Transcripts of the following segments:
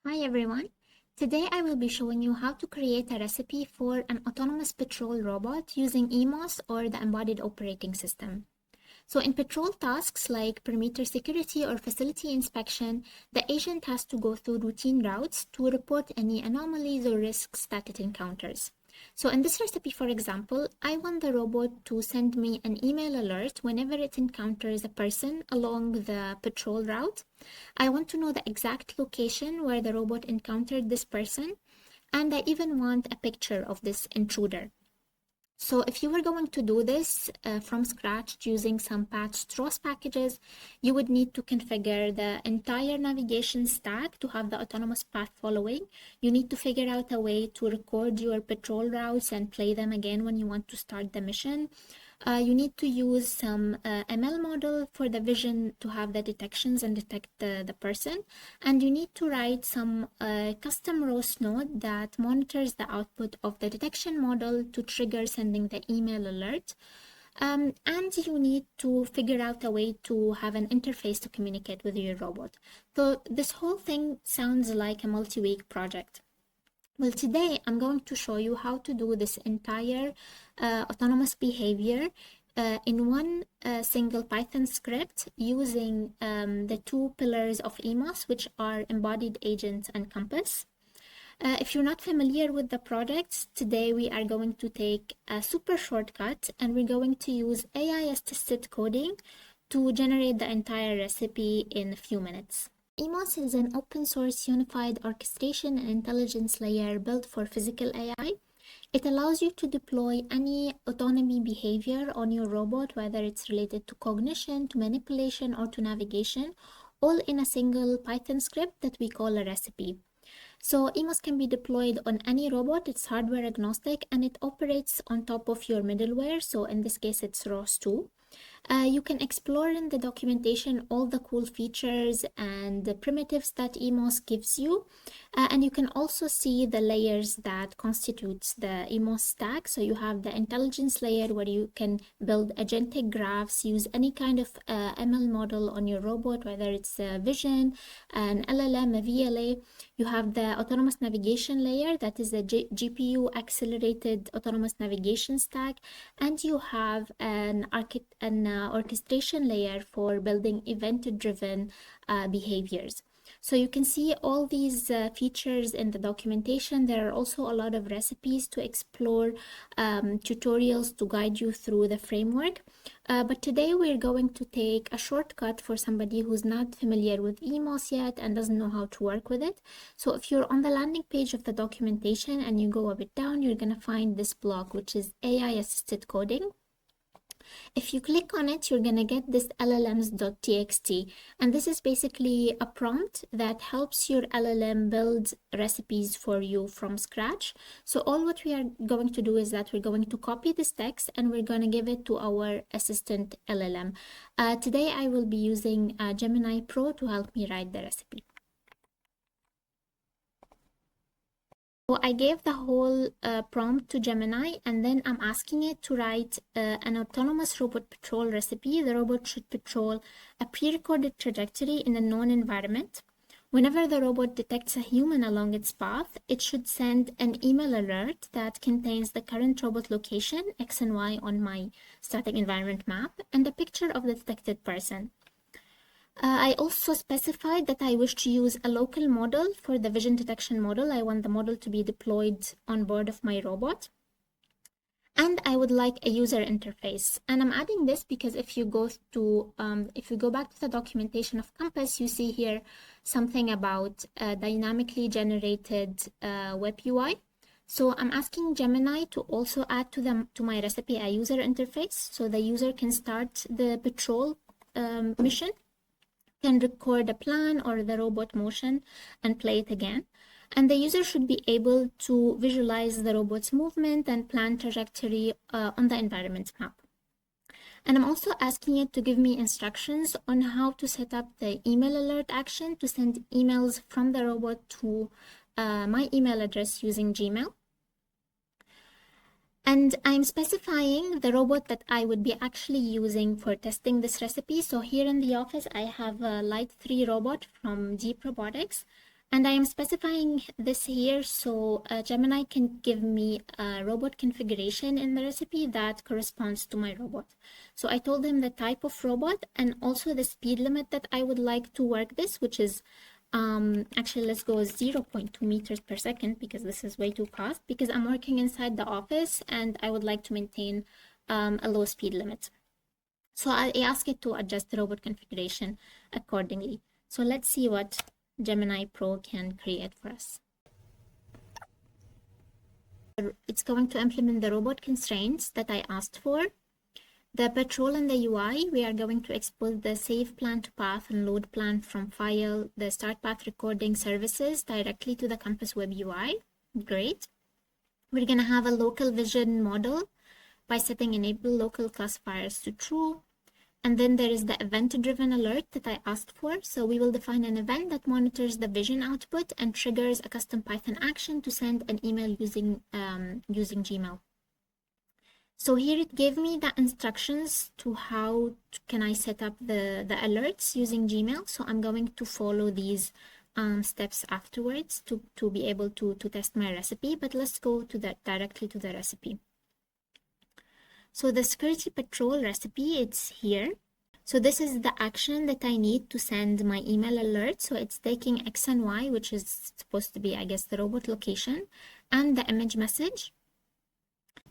Hi everyone. Today I will be showing you how to create a recipe for an autonomous patrol robot using EMOS or the Embodied Operating System. So in patrol tasks like perimeter security or facility inspection, the agent has to go through routine routes to report any anomalies or risks that it encounters. So in this recipe, for example, I want the robot to send me an email alert whenever it encounters a person along the patrol route. I want to know the exact location where the robot encountered this person, and I even want a picture of this intruder. So if you were going to do this from scratch using some patched ROS packages, you would need to configure the entire navigation stack to have the autonomous path following. You need to figure out a way to record your patrol routes and play them again when you want to start the mission. You need to use some ML model for the vision to have the detections and detect the person. And you need to write some custom ROS node that monitors the output of the detection model to trigger sending the email alert. And you need to figure out a way to have an interface to communicate with your robot. So this whole thing sounds like a multi-week project. Well, today I'm going to show you how to do this entire autonomous behavior in one single Python script using the two pillars of EMOS, which are Embodied Agent and Compass. If you're not familiar with the project, today we are going to take a super shortcut and we're going to use AI-assisted coding to generate the entire recipe in a few minutes. EMOS is an open source unified orchestration and intelligence layer built for physical AI. It allows you to deploy any autonomy behavior on your robot, whether it's related to cognition, to manipulation, or to navigation, all in a single Python script that we call a recipe. So EMOS can be deployed on any robot, it's hardware agnostic, and it operates on top of your middleware. So in this case, it's ROS2. You can explore in the documentation all the cool features and the primitives that EMOS gives you. And you can also see the layers that constitutes the EMOS stack. So you have the intelligence layer where you can build agentic graphs, use any kind of ML model on your robot, whether it's vision, an LLM, a VLA. You have the autonomous navigation layer, that is a GPU accelerated autonomous navigation stack. And you have an orchestration layer for building event-driven behaviors. So you can see all these features in the documentation. There are also a lot of recipes to explore, tutorials to guide you through the framework. But today we're going to take a shortcut for somebody who's not familiar with EMOS yet and doesn't know how to work with it. So if you're on the landing page of the documentation and you go a bit down, you're going to find this block, which is AI-assisted coding. If you click on it, you're going to get this llms.txt, and this is basically a prompt that helps your LLM build recipes for you from scratch. So all what we are going to do is that we're going to copy this text and we're going to give it to our assistant LLM. Today I will be using Gemini Pro to help me write the recipe. So I gave the whole prompt to Gemini, and then I'm asking it to write an autonomous robot patrol recipe. The robot should patrol a pre-recorded trajectory in a known environment. Whenever the robot detects a human along its path, it should send an email alert that contains the current robot location, X and Y on my static environment map, and a picture of the detected person. I also specified that I wish to use a local model for the vision detection model. I want the model to be deployed on board of my robot. And I would like a user interface. And I'm adding this because if you go back to the documentation of Compass, you see here something about dynamically generated web UI. So I'm asking Gemini to also add to my recipe a user interface, so the user can start the patrol mission, can record a plan or the robot motion and play it again. And the user should be able to visualize the robot's movement and plan trajectory on the environment map. And I'm also asking it to give me instructions on how to set up the email alert action to send emails from the robot to my email address using Gmail. And I'm specifying the robot that I would be actually using for testing this recipe. So here in the office, I have a Light 3 robot from Deep Robotics. And I am specifying this here so Gemini can give me a robot configuration in the recipe that corresponds to my robot. So I told him the type of robot and also the speed limit that I would like to work this, which is actually let's go 0.2 meters per second because this is way too fast because I'm working inside the office and I would like to maintain a low speed limit. So I ask it to adjust the robot configuration accordingly. So let's see what Gemini Pro can create for us. It's going to implement the robot constraints that I asked for. The patrol and the UI, we are going to expose the save plan to path and load plan from file, the start path recording services directly to the Compass Web UI. Great. We're going to have a local vision model by setting enable local classifiers to true. And then there is the event-driven alert that I asked for. So we will define an event that monitors the vision output and triggers a custom Python action to send an email using Gmail. So here it gave me the instructions to how can I set up the alerts using Gmail. So I'm going to follow these steps afterwards to be able to test my recipe. But let's go directly to the recipe. So the security patrol recipe, it's here. So this is the action that I need to send my email alert. So it's taking X and Y, which is supposed to be, I guess, the robot location and the image message.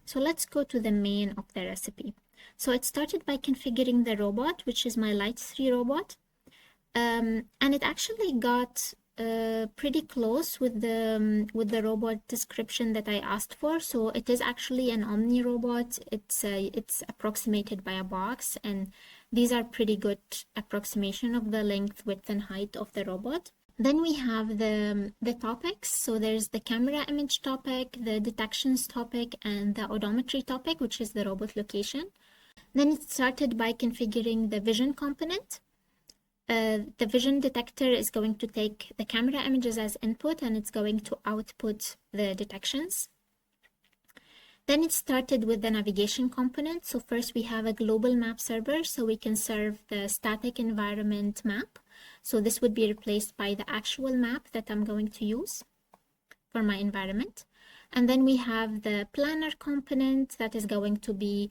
So let's go to the main of the recipe. So it started by configuring the robot, which is my Light 3 robot. And it actually got pretty close with the robot description that I asked for. So it is actually an Omni robot. It's approximated by a box, and these are pretty good approximation of the length, width, and height of the robot. Then we have the topics. So there's the camera image topic, the detections topic, and the odometry topic, which is the robot location. Then it started by configuring the vision component. The vision detector is going to take the camera images as input and it's going to output the detections. Then it started with the navigation component. So first we have a global map server, so we can serve the static environment map. So this would be replaced by the actual map that I'm going to use for my environment. And then we have the planner component that is going to be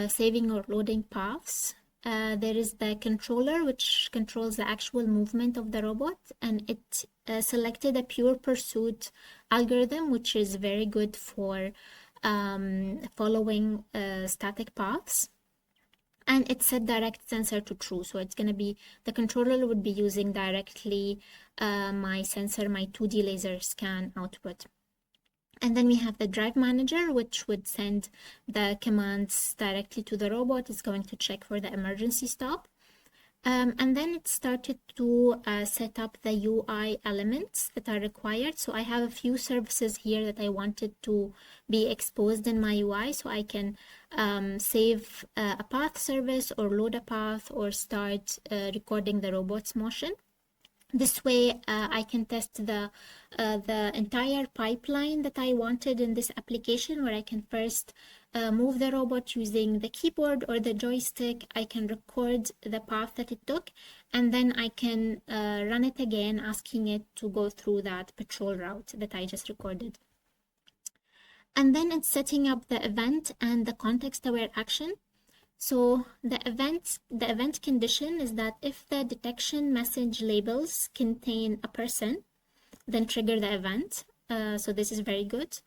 saving or loading paths. There is the controller, which controls the actual movement of the robot, and it selected a pure pursuit algorithm, which is very good for following static paths. And it set direct sensor to true. So it's going to be, the controller would be using directly my sensor, my 2D laser scan output. And then we have the drive manager, which would send the commands directly to the robot. It's going to check for the emergency stop. And then it started to set up the UI elements that are required. So I have a few services here that I wanted to be exposed in my UI. So I can save a path service or load a path or start recording the robot's motion. This way, I can test the entire pipeline that I wanted in this application, where I can first move the robot using the keyboard or the joystick. I can record the path that it took, and then I can run it again, asking it to go through that patrol route that I just recorded. And then it's setting up the event and the context-aware action. So the event condition is that if the detection message labels contain a person, then trigger the event. So this is very good.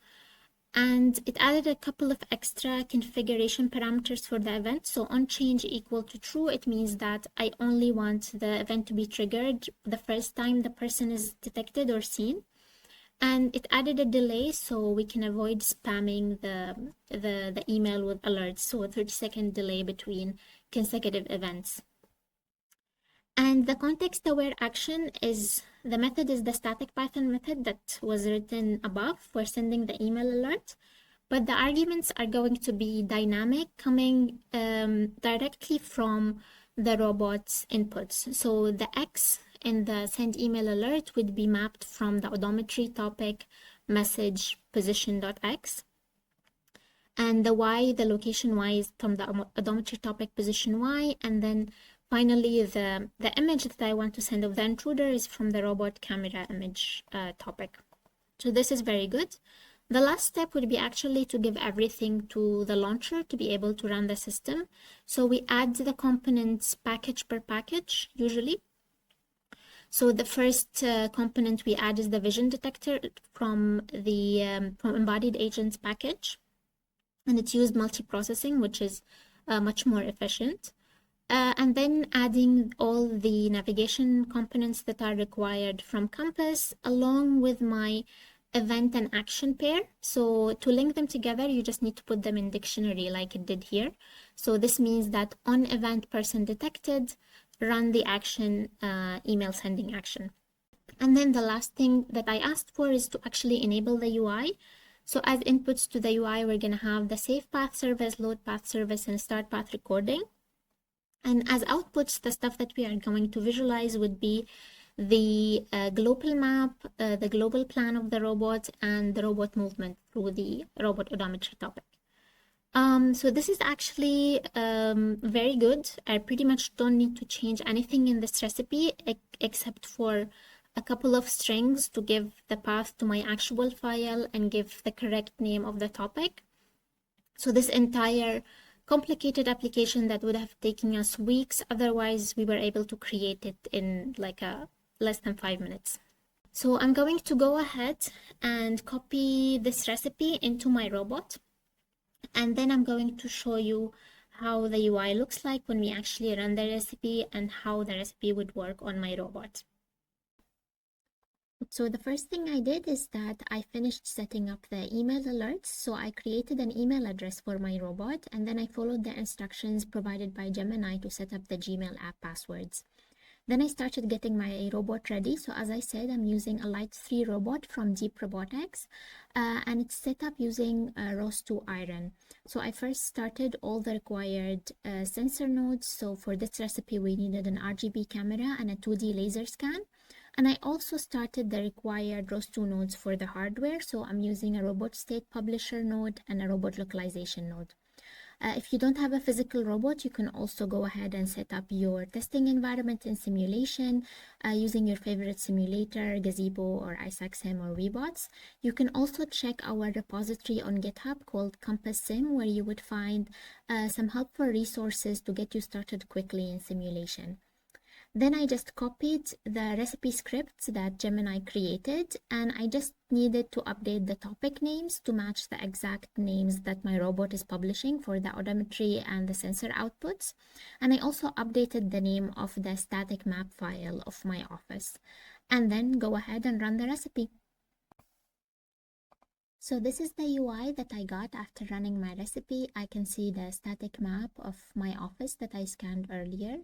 And it added a couple of extra configuration parameters for the event. So on change equal to true, it means that I only want the event to be triggered the first time the person is detected or seen. And it added a delay so we can avoid spamming the email with alerts. So a 30-second delay between consecutive events. And the context-aware action is, the method is the static Python method that was written above for sending the email alert. But the arguments are going to be dynamic, coming directly from the robot's inputs. So the X in the send email alert would be mapped from the odometry topic message position.x. And the Y, the location Y, is from the odometry topic position Y. And then Finally, the image that I want to send of the intruder is from the robot camera image topic. So this is very good. The last step would be actually to give everything to the launcher to be able to run the system. So we add the components package per package usually. So the first component we add is the vision detector from the from embodied agents package, and it's used multiprocessing, which is much more efficient. And then adding all the navigation components that are required from Compass along with my event and action pair. So to link them together, you just need to put them in dictionary like it did here. So this means that on event person detected, run the action, email sending action. And then the last thing that I asked for is to actually enable the UI. So as inputs to the UI, we're going to have the save path service, load path service, and start path recording. And as outputs, the stuff that we are going to visualize would be the global map, the global plan of the robot, and the robot movement through the robot odometry topic. So this is actually very good. I pretty much don't need to change anything in this recipe except for a couple of strings to give the path to my actual file and give the correct name of the topic. So this entire complicated application that would have taken us weeks, otherwise we were able to create it in like less than 5 minutes. So I'm going to go ahead and copy this recipe into my robot, and then I'm going to show you how the UI looks like when we actually run the recipe and how the recipe would work on my robot. So the first thing I did is that I finished setting up the email alerts. So I created an email address for my robot, and then I followed the instructions provided by Gemini to set up the Gmail app passwords. Then I started getting my robot ready. So as I said, I'm using a Light 3 robot from Deep Robotics, and it's set up using ROS2 Iron. So I first started all the required sensor nodes. So for this recipe, we needed an RGB camera and a 2D laser scan. And I also started the required ROS2 nodes for the hardware. So I'm using a robot state publisher node and a robot localization node. If you don't have a physical robot, you can also go ahead and set up your testing environment in simulation using your favorite simulator, Gazebo or ISACSim or Webots. You can also check our repository on GitHub called Compass Sim, where you would find some helpful resources to get you started quickly in simulation. Then I just copied the recipe scripts that Gemini created, and I just needed to update the topic names to match the exact names that my robot is publishing for the odometry and the sensor outputs. And I also updated the name of the static map file of my office. And then go ahead and run the recipe. So this is the UI that I got after running my recipe. I can see the static map of my office that I scanned earlier,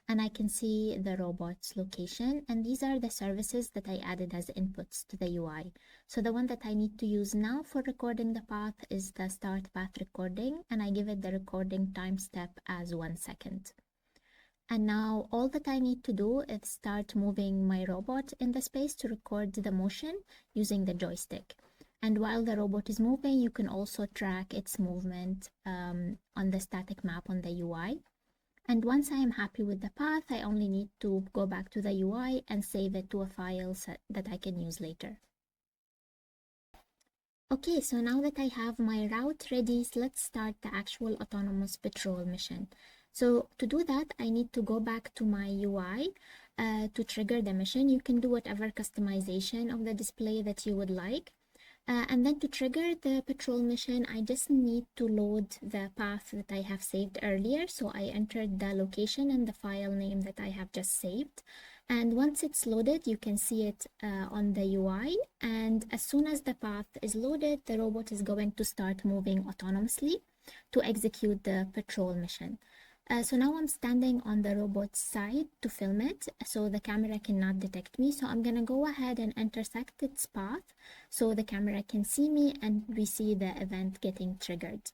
and I can see the robot's location. And these are the services that I added as inputs to the UI. So the one that I need to use now for recording the path is the start path recording, and I give it the recording time step as 1 second. And now all that I need to do is start moving my robot in the space to record the motion using the joystick. And while the robot is moving, you can also track its movement on the static map on the UI. And once I am happy with the path, I only need to go back to the UI and save it to a file that I can use later. Okay, so now that I have my route ready, let's start the actual autonomous patrol mission. So to do that, I need to go back to my UI to trigger the mission. You can do whatever customization of the display that you would like. And then to trigger the patrol mission, I just need to load the path that I have saved earlier. So I entered the location and the file name that I have just saved. And once it's loaded, you can see it on the UI. And as soon as the path is loaded, the robot is going to start moving autonomously to execute the patrol mission. So now I'm standing on the robot's side to film it, so the camera cannot detect me. So I'm gonna go ahead and intersect its path so the camera can see me and we see the event getting triggered.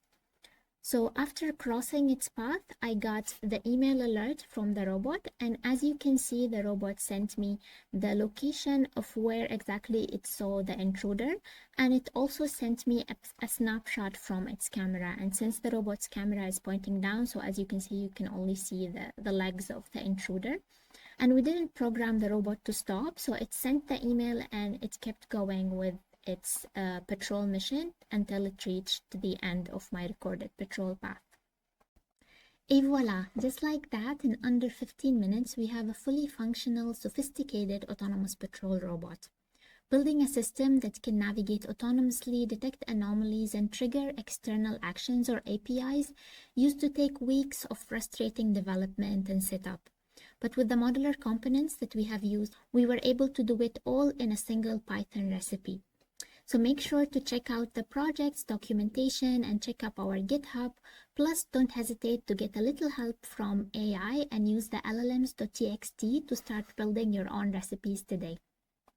So after crossing its path, I got the email alert from the robot, and as you can see, the robot sent me the location of where exactly it saw the intruder, and it also sent me a snapshot from its camera. And since the robot's camera is pointing down, so as you can see, you can only see the legs of the intruder. And we didn't program the robot to stop, so it sent the email and it kept going with its patrol mission until it reached the end of my recorded patrol path. Et voila, just like that, in under 15 minutes, we have a fully functional, sophisticated autonomous patrol robot. Building a system that can navigate autonomously, detect anomalies, and trigger external actions or APIs used to take weeks of frustrating development and setup. But with the modular components that we have used, we were able to do it all in a single Python recipe. So make sure to check out the project's documentation and check up our GitHub. Plus, don't hesitate to get a little help from AI and use the llms.txt to start building your own recipes today.